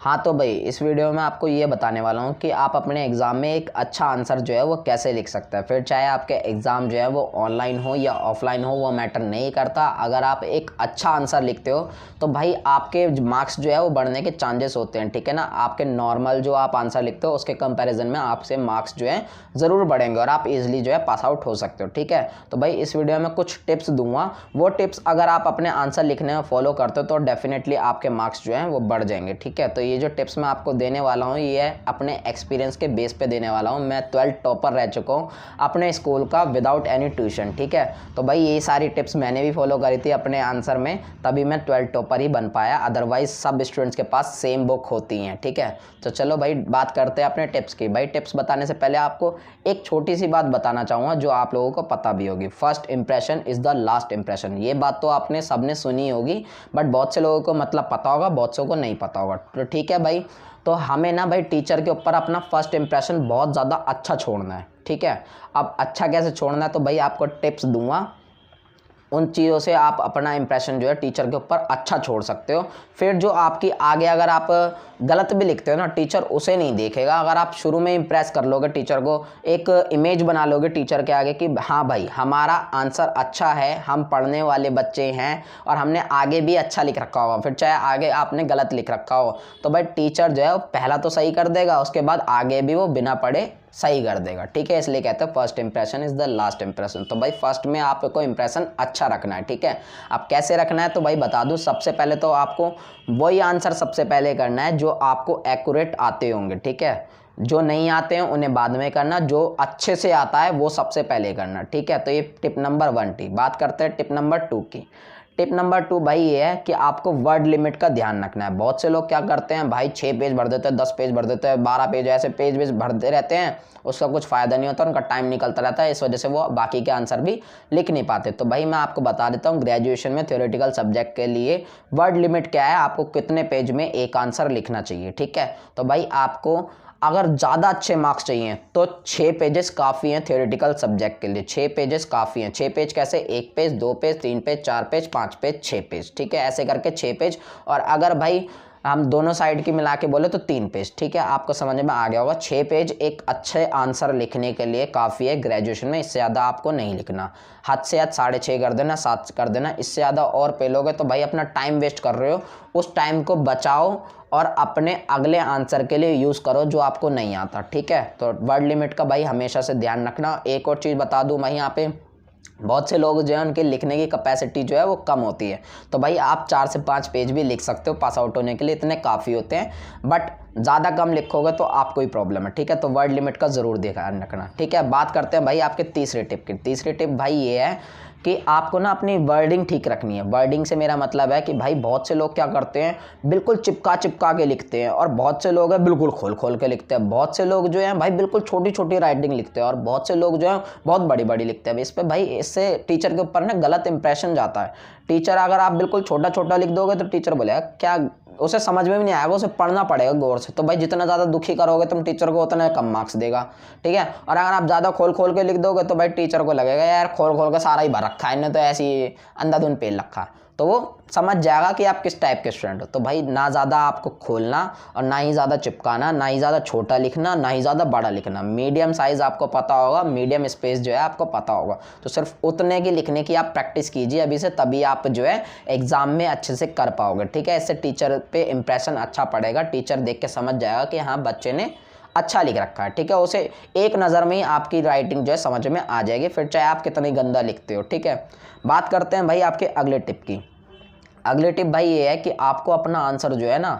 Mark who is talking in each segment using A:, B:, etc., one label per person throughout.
A: हाँ तो भाई इस वीडियो में आपको ये बताने वाला हूँ कि आप अपने एग्ज़ाम में एक अच्छा आंसर जो है वो कैसे लिख सकते हैं। फिर चाहे आपके एग्ज़ाम जो है वो ऑनलाइन हो या ऑफलाइन हो वो मैटर नहीं करता। अगर आप एक अच्छा आंसर लिखते हो तो भाई आपके मार्क्स जो है वो बढ़ने के चांसेस होते हैं, ठीक है ना। आपके नॉर्मल जो आप आंसर लिखते हो उसके कंपैरिजन में आपसे मार्क्स जो है ज़रूर बढ़ेंगे और आप इजीली जो है पास आउट हो सकते हो, ठीक है। तो भाई इस वीडियो में कुछ टिप्स दूंगा, वो टिप्स अगर आप अपने आंसर लिखने में फॉलो करते हो तो डेफिनेटली आपके मार्क्स जो हैं वो बढ़ जाएंगे, ठीक है। तो ये जो टिप्स मैं आपको देने वाला हूँ ये अपने एक्सपीरियंस के बेस पे देने वाला हूँ। मैं 12th टॉपर रह चुका हूँ अपने स्कूल का विदाउट एनी ट्यूशन, ठीक है। तो भाई ये सारी टिप्स मैंने भी फॉलो करी थी अपने आंसर में, तभी मैं 12th टॉपर ही बन पाया। अदरवाइज सब स्टूडेंट्स के पास सेम बुक होती हैं, ठीक है। तो चलो भाई बात करते हैं अपने टिप्स की। भाई टिप्स बताने से पहले आपको एक छोटी सी बात बताना चाहूँगा जो आप लोगों को पता भी होगी। First impression is the last impression. ये बात तो आपने सबने सुनी होगी, बट बहुत से लोगों को मतलब पता होगा, बहुत से को नहीं पता होगा, तो ठीक है भाई। तो हमें ना भाई टीचर के ऊपर अपना फर्स्ट इंप्रेशन बहुत ज़्यादा अच्छा छोड़ना है, ठीक है। अब अच्छा कैसे छोड़ना है तो भाई आपको टिप्स दूंगा, उन चीज़ों से आप अपना इंप्रेशन जो है टीचर के ऊपर अच्छा छोड़ सकते हो। फिर जो आपकी आगे अगर आप गलत भी लिखते हो ना, टीचर उसे नहीं देखेगा। अगर आप शुरू में इंप्रेस कर लोगे टीचर को, एक इमेज बना लोगे टीचर के आगे कि हाँ भाई हमारा आंसर अच्छा है, हम पढ़ने वाले बच्चे हैं और हमने आगे भी अच्छा लिख रखा होगा, फिर चाहे आगे आपने गलत लिख रखा हो तो भाई टीचर जो है वो पहला तो सही कर देगा, उसके बाद आगे भी वो बिना पढ़े सही कर देगा, ठीक है। इसलिए कहते हैं first impression is the last impression. तो भाई फर्स्ट में आपको इंप्रेशन अच्छा रखना है, ठीक है। अब कैसे रखना है तो भाई बता दूं, सबसे पहले तो आपको वही आंसर सबसे पहले करना है जो आपको एक्यूरेट आते होंगे, ठीक है। जो नहीं आते हैं उन्हें बाद में करना, जो अच्छे से आता है वो सबसे पहले करना, ठीक है। तो ये टिप नंबर 1 थी। बात करते हैं टिप नंबर 2 की। टिप नंबर 2 भाई ये है कि आपको वर्ड लिमिट का ध्यान रखना है। बहुत से लोग क्या करते हैं भाई 6 पेज भर देते हैं, 10 पेज भर देते हैं, 12 पेज, ऐसे पेज भरते रहते हैं, उसका कुछ फ़ायदा नहीं होता, उनका टाइम निकलता रहता है, इस वजह से वो बाकी के आंसर भी लिख नहीं पाते। तो भाई मैं आपको बता देता हूँ ग्रेजुएशन में थ्योरेटिकल सब्जेक्ट के लिए वर्ड लिमिट क्या है, आपको कितने पेज में एक आंसर लिखना चाहिए, ठीक है। तो भाई आपको अगर ज़्यादा अच्छे मार्क्स चाहिए तो 6 पेजेस काफ़ी हैं थ्योरेटिकल सब्जेक्ट के लिए। 6 पेजेस काफ़ी हैं। 6 पेज कैसे, 1 page, 2 page, 3 page, 4 page, 5 page, 6 page, ठीक है। ऐसे करके 6 पेज। और अगर भाई हम दोनों साइड की मिला के बोले तो 3 पेज, ठीक है। आपको समझ में आ गया होगा। 6 पेज एक अच्छे आंसर लिखने के लिए काफ़ी है ग्रेजुएशन में, इससे ज़्यादा आपको नहीं लिखना। हद से हद 6.5 कर देना, 7 कर देना। इससे ज़्यादा और पेलोगे तो भाई अपना टाइम वेस्ट कर रहे हो। उस टाइम को बचाओ और अपने अगले आंसर के लिए यूज़ करो जो आपको नहीं आता, ठीक है। तो वर्ड लिमिट का भाई हमेशा से ध्यान रखना। एक और चीज़ बता दूं मैं यहाँ पे, बहुत से लोग जो है उनके लिखने की कैपेसिटी जो है वो कम होती है, तो भाई आप 4 से 5 पेज भी लिख सकते हो पास आउट होने के लिए, इतने काफ़ी होते हैं। बट ज़्यादा कम लिखोगे तो आपको ही प्रॉब्लम है, ठीक है। तो वर्ड लिमिट का ज़रूर ध्यान रखना, ठीक है। बात करते हैं भाई आपके तीसरे टिप की। तीसरी टिप भाई ये है कि आपको ना अपनी वर्डिंग ठीक रखनी है। वर्डिंग से मेरा मतलब है कि भाई बहुत से लोग क्या करते हैं, बिल्कुल चिपका चिपका के लिखते हैं, और बहुत से लोग हैं बिल्कुल खोल खोल के लिखते हैं। बहुत से लोग जो हैं भाई बिल्कुल छोटी छोटी राइटिंग लिखते हैं, और बहुत से लोग जो हैं बहुत बड़ी बड़ी लिखते हैं। इस पर भाई इससे टीचर के ऊपर ना गलत इंप्रेशन जाता है। टीचर अगर आप बिल्कुल छोटा छोटा लिख दोगे तो टीचर बोलेगा क्या, उसे समझ में भी नहीं आएगा, उसे पढ़ना पड़ेगा गौर से। तो भाई जितना ज़्यादा दुखी करोगे तुम टीचर को उतना कम मार्क्स देगा, ठीक है। और अगर आप ज़्यादा खोल खोल के लिख दोगे तो भाई टीचर को लगेगा यार खोल खोल के सारा ही भर रखा है, इन्हें तो ऐसे ही अंधाधुंध पेल रखा है, तो वो समझ जाएगा कि आप किस टाइप के स्टूडेंट हो। तो भाई ना ज़्यादा आपको खोलना और ना ही ज़्यादा चिपकाना, ना ही ज़्यादा छोटा लिखना, ना ही ज़्यादा बड़ा लिखना। मीडियम साइज़ आपको पता होगा, मीडियम स्पेस जो है आपको पता होगा, तो सिर्फ उतने की लिखने की आप प्रैक्टिस कीजिए अभी से, तभी आप जो है एग्ज़ाम में अच्छे से कर पाओगे, ठीक है। इससे टीचर पे इंप्रेशन अच्छा पड़ेगा, टीचर देख के समझ जाएगा कि हाँ बच्चे ने अच्छा लिख रखा है, ठीक है। उसे एक नज़र में ही आपकी राइटिंग जो है समझ में आ जाएगी, फिर चाहे आप कितनी गंदा लिखते हो, ठीक है। बात करते हैं भाई आपके अगले टिप की। अगले टिप भाई ये है कि आपको अपना आंसर जो है ना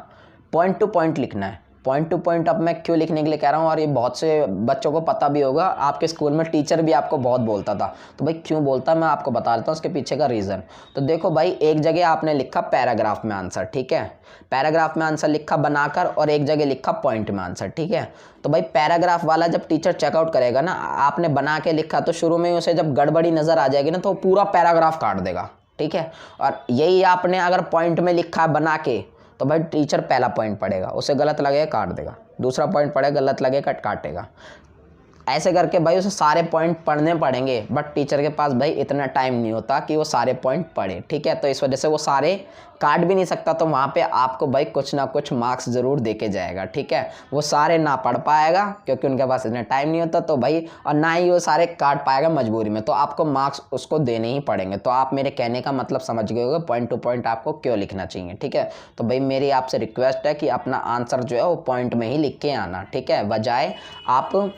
A: पॉइंट टू पॉइंट लिखना है। पॉइंट टू पॉइंट अब मैं क्यों लिखने के लिए कह रहा हूँ, और ये बहुत से बच्चों को पता भी होगा, आपके स्कूल में टीचर भी आपको बहुत बोलता था। तो भाई क्यों बोलता मैं आपको बता देता हूँ उसके पीछे का रीज़न। तो देखो भाई एक जगह आपने लिखा पैराग्राफ में आंसर, ठीक है। पैराग्राफ में आंसर लिखा बनाकर, और एक जगह लिखा पॉइंट में आंसर, ठीक है। तो भाई पैराग्राफ वाला जब टीचर चेकआउट करेगा ना, आपने बना के लिखा तो शुरू में उसे जब गड़बड़ी नज़र आ जाएगी ना तो पूरा पैराग्राफ काट देगा, ठीक है। और यही आपने अगर पॉइंट में लिखा बना के तो भाई टीचर पहला पॉइंट पढ़ेगा, उसे गलत लगेगा काट देगा, दूसरा पॉइंट पढ़ेगा गलत लगेगा काटेगा। ऐसे करके भाई उसे सारे पॉइंट पढ़ने पड़ेंगे, बट टीचर के पास भाई इतना टाइम नहीं होता कि वो सारे पॉइंट पढ़े, ठीक है। तो इस वजह से वो सारे काट भी नहीं सकता, तो वहाँ पे आपको भाई कुछ ना कुछ मार्क्स ज़रूर दे के जाएगा, ठीक है। वो सारे ना पढ़ पाएगा क्योंकि उनके पास इतना टाइम नहीं होता, तो भाई और ना ही वो सारे काट पाएगा मजबूरी में, तो आपको मार्क्स उसको देने ही पड़ेंगे। तो आप मेरे कहने का मतलब समझ गए होगे पॉइंट टू पॉइंट आपको क्यों लिखना चाहिए, ठीक है। तो भाई मेरी आपसे रिक्वेस्ट है कि अपना आंसर जो है वो पॉइंट में ही लिख के आना, ठीक है, बजाय आप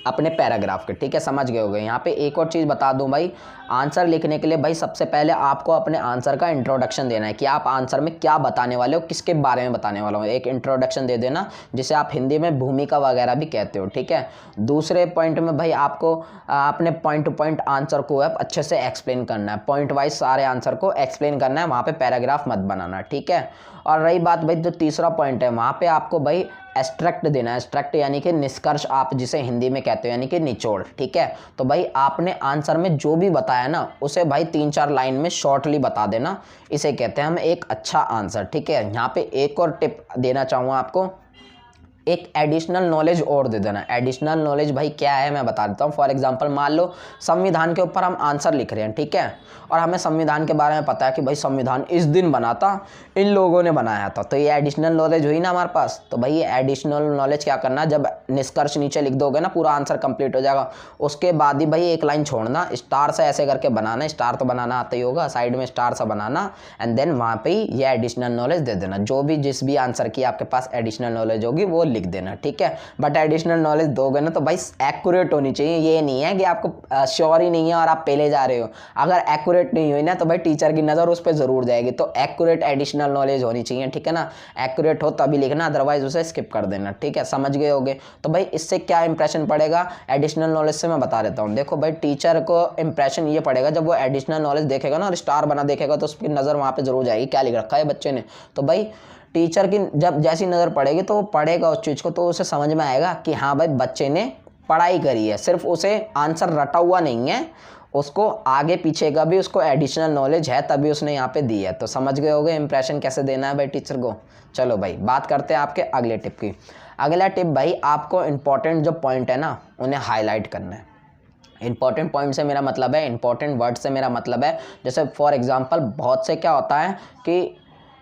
A: अपने पैराग्राफ के, ठीक है, समझ गए होगे। यहाँ पे एक और चीज़ बता दूं भाई, आंसर लिखने के लिए भाई सबसे पहले आपको अपने आंसर का इंट्रोडक्शन देना है कि आप आंसर में क्या बताने वाले हो, किसके बारे में बताने वाले हो। एक इंट्रोडक्शन दे देना जिसे आप हिंदी में भूमिका वगैरह भी कहते हो, ठीक है। दूसरे पॉइंट में भाई आपको अपने पॉइंट टू पॉइंट आंसर को अच्छे से एक्सप्लेन करना है, पॉइंट वाइज सारे आंसर को एक्सप्लेन करना है, वहाँ पर पैराग्राफ मत बनाना, ठीक है। और रही बात भाई जो तीसरा पॉइंट है, वहाँ पे आपको भाई एब्स्ट्रैक्ट देना है। एब्स्ट्रैक्ट यानी कि निष्कर्ष, आप जिसे हिंदी में कहते हो, यानी कि निचोड़, ठीक है। तो भाई आपने आंसर में जो भी बताया ना उसे भाई 3-4 लाइन में शॉर्टली बता देना, इसे कहते हैं हम एक अच्छा आंसर, ठीक है। यहाँ पे एक और टिप देना चाहूँगा आपको, एक एडिशनल नॉलेज और दे देना। एडिशनल नॉलेज भाई क्या है मैं बता देता हूँ। फॉर एग्जांपल मान लो संविधान के ऊपर हम आंसर लिख रहे हैं, ठीक है, और हमें संविधान के बारे में पता है कि भाई संविधान इस दिन बना था, इन लोगों ने बनाया था, तो ये एडिशनल नॉलेज हुई ना हमारे पास। तो भाई ये एडिशनल नॉलेज क्या करना, जब निष्कर्ष नीचे लिख दोगे ना पूरा आंसर कंप्लीट हो जाएगा, उसके बाद ही भाई एक लाइन छोड़ना, स्टार से ऐसे करके बनाना, स्टार तो बनाना आता ही होगा, साइड में स्टार सा बनाना, एंड देन वहाँ पे ये एडिशनल नॉलेज दे देना। जो भी जिस भी आंसर की आपके पास एडिशनल नॉलेज होगी वो लिख देना, ठीक है। बट एडिशनल नॉलेज दोगे ना तो भाई एक्यूरेट होनी चाहिए, ये नहीं है कि आपको श्योर ही नहीं है और आप पहले जा रहे हो। अगर एक्यूरेट नहीं हुई ना तो भाई टीचर की नज़र उस पर ज़रूर जाएगी। तो एक्यूरेट एडिशनल नॉलेज होनी चाहिए, ठीक है ना। एक्यूरेट हो तभी लिखना, अदरवाइज उसे स्किप कर देना, ठीक है, समझ गए होगे। तो भाई इससे क्या इंप्रेशन पड़ेगा एडिशनल नॉलेज से, मैं बता देता हूँ। देखो भाई टीचर को इंप्रेशन ये पड़ेगा जब वो एडिशनल नॉलेज देखेगा ना और स्टार बना देखेगा, तो उसकी नज़र वहाँ पर जरूर जाएगी क्या लिख रखा है बच्चे ने। तो भाई टीचर की जब जैसी नज़र पड़ेगी तो वो पढ़ेगा उस चीज़ को, तो उसे समझ में आएगा कि हाँ भाई बच्चे ने पढ़ाई करी है, सिर्फ उसे आंसर रटा हुआ नहीं है, उसको आगे पीछे का भी उसको एडिशनल नॉलेज है, तभी उसने यहाँ पे दी है। तो समझ गए होगे इंप्रेशन कैसे देना है भाई टीचर को। चलो भाई बात करते हैं आपके अगले टिप की। अगला टिप भाई, आपको इंपॉर्टेंट जो पॉइंट है ना उन्हें हाईलाइट करना है। इंपॉर्टेंट पॉइंट से मेरा मतलब है, इंपॉर्टेंट वर्ड से मेरा मतलब है, जैसे फॉर एग्जांपल बहुत से क्या होता है कि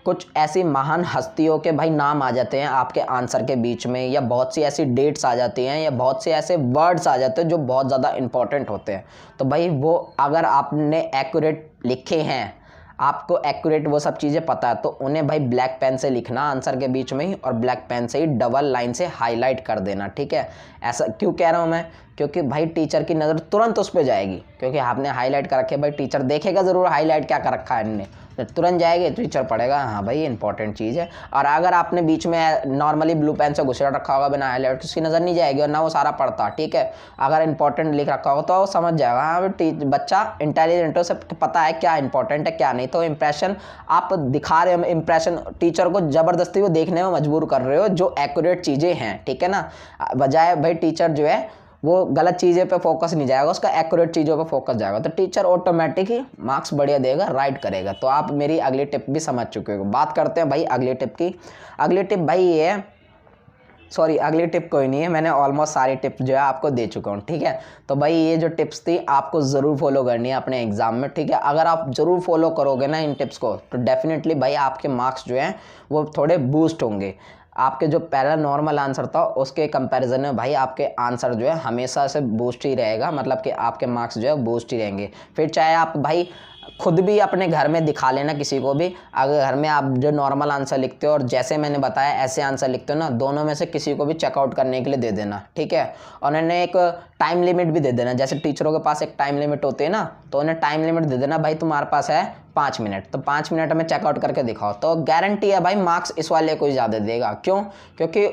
A: कुछ ऐसी महान हस्तियों के भाई नाम आ जाते हैं आपके आंसर के बीच में, या बहुत सी ऐसी डेट्स आ जाती हैं, या बहुत से ऐसे वर्ड्स आ जाते हैं जो बहुत ज़्यादा इंपॉर्टेंट होते हैं। तो भाई वो अगर आपने एक्यूरेट लिखे हैं, आपको एक्यूरेट वो सब चीज़ें पता है, तो उन्हें भाई ब्लैक पेन से लिखना आंसर के बीच में ही, और ब्लैक पेन से ही डबल लाइन से हाईलाइट कर देना, ठीक है। ऐसा क्यों कह रहा हूँ मैं, क्योंकि भाई टीचर की नज़र तुरंत उस पर जाएगी, क्योंकि आपने हाईलाइट कर रखे, भाई टीचर देखेगा ज़रूर हाईलाइट क्या कर रखा है इनने, तुरंत जाएगी, टीचर पढ़ेगा हाँ भाई इंपॉर्टेंट चीज़ है। और अगर आपने बीच में नॉर्मली ब्लू पेन से घुसेड़ रखा होगा बिना हाईलाइट, तो उसकी नज़र नहीं जाएगी और ना वो सारा पढ़ता, ठीक है। अगर इंपॉर्टेंट लिख रखा होगा तो वो समझ जाएगा हाँ बच्चा इंटेलिजेंट है, उसे पता है क्या इंपॉर्टेंट है क्या नहीं। तो इंप्रेशन आप दिखा रहे हो, इंप्रेशन टीचर को ज़बरदस्ती वो देखने में मजबूर कर रहे हो जो एक्यूरेट चीज़ें हैं, ठीक है ना, बजाय भाई टीचर जो है वो गलत चीज़ें पे फोकस नहीं जाएगा, उसका एक्यूरेट चीज़ों पे फोकस जाएगा, तो टीचर ऑटोमेटिक ही मार्क्स बढ़िया देगा, राइट करेगा। तो आप मेरी अगली टिप भी समझ चुके हो। बात करते हैं भाई अगली टिप की। अगली टिप भाई ये है, सॉरी अगली टिप कोई नहीं है, मैंने ऑलमोस्ट सारी टिप्स जो है आपको दे चुका हूँ, ठीक है। तो भाई ये जो टिप्स थी आपको ज़रूर फॉलो करनी है अपने एग्जाम में, ठीक है। अगर आप ज़रूर फॉलो करोगे ना इन टिप्स को, तो डेफिनेटली भाई आपके मार्क्स जो हैं वो थोड़े बूस्ट होंगे। आपके जो पहला नॉर्मल आंसर था उसके कंपैरिजन में भाई आपके आंसर जो है हमेशा से बूस्ट ही रहेगा, मतलब कि आपके मार्क्स जो है बूस्ट ही रहेंगे। फिर चाहे आप भाई खुद भी अपने घर में दिखा लेना किसी को भी, अगर घर में आप जो नॉर्मल आंसर लिखते हो और जैसे मैंने बताया ऐसे आंसर लिखते हो ना, दोनों में से किसी को भी चेकआउट करने के लिए दे देना, ठीक है। और उन्हें एक टाइम लिमिट भी दे देना, जैसे टीचरों के पास एक टाइम लिमिट होती है ना, तो उन्हें टाइम लिमिट दे देना, भाई तुम्हारे पास है 5 मिनट, तो 5 मिनट में चेकआउट करके दिखाओ, तो गारंटी है भाई मार्क्स इस वाले को ज़्यादा देगा। क्यों? क्योंकि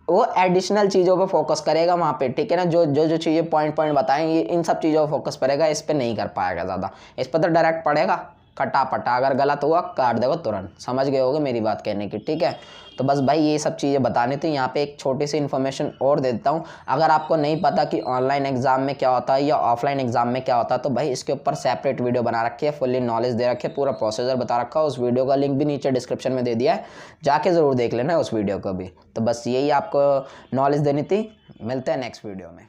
A: वो एडिशनल चीज़ों पे फोकस करेगा वहाँ पे, ठीक है ना, जो चीज़ें पॉइंट बताएंगे इन सब चीज़ों पे फोकस करेगा, इस पे नहीं कर पाएगा ज़्यादा, इस पर तो डायरेक्ट पढ़ेगा कटापटा, अगर गलत हुआ काट देगा तुरंत। समझ गए होगे मेरी बात कहने की, ठीक है। तो बस भाई ये सब चीज़ें बतानी थी। यहाँ पे एक छोटी सी इन्फॉर्मेशन और दे देता हूँ, अगर आपको नहीं पता कि ऑनलाइन एग्जाम में क्या होता है या ऑफलाइन एग्जाम में क्या होता है, तो भाई इसके ऊपर सेपरेट वीडियो बना रखी है, फुल्ली नॉलेज दे रखी है, पूरा प्रोसीजर बता रखा है, उस वीडियो का लिंक भी नीचे डिस्क्रिप्शन में दे दिया है, जाके ज़रूर देख लेना उस वीडियो को भी। तो बस यही आपको नॉलेज देनी थी, मिलते हैं नेक्स्ट वीडियो में।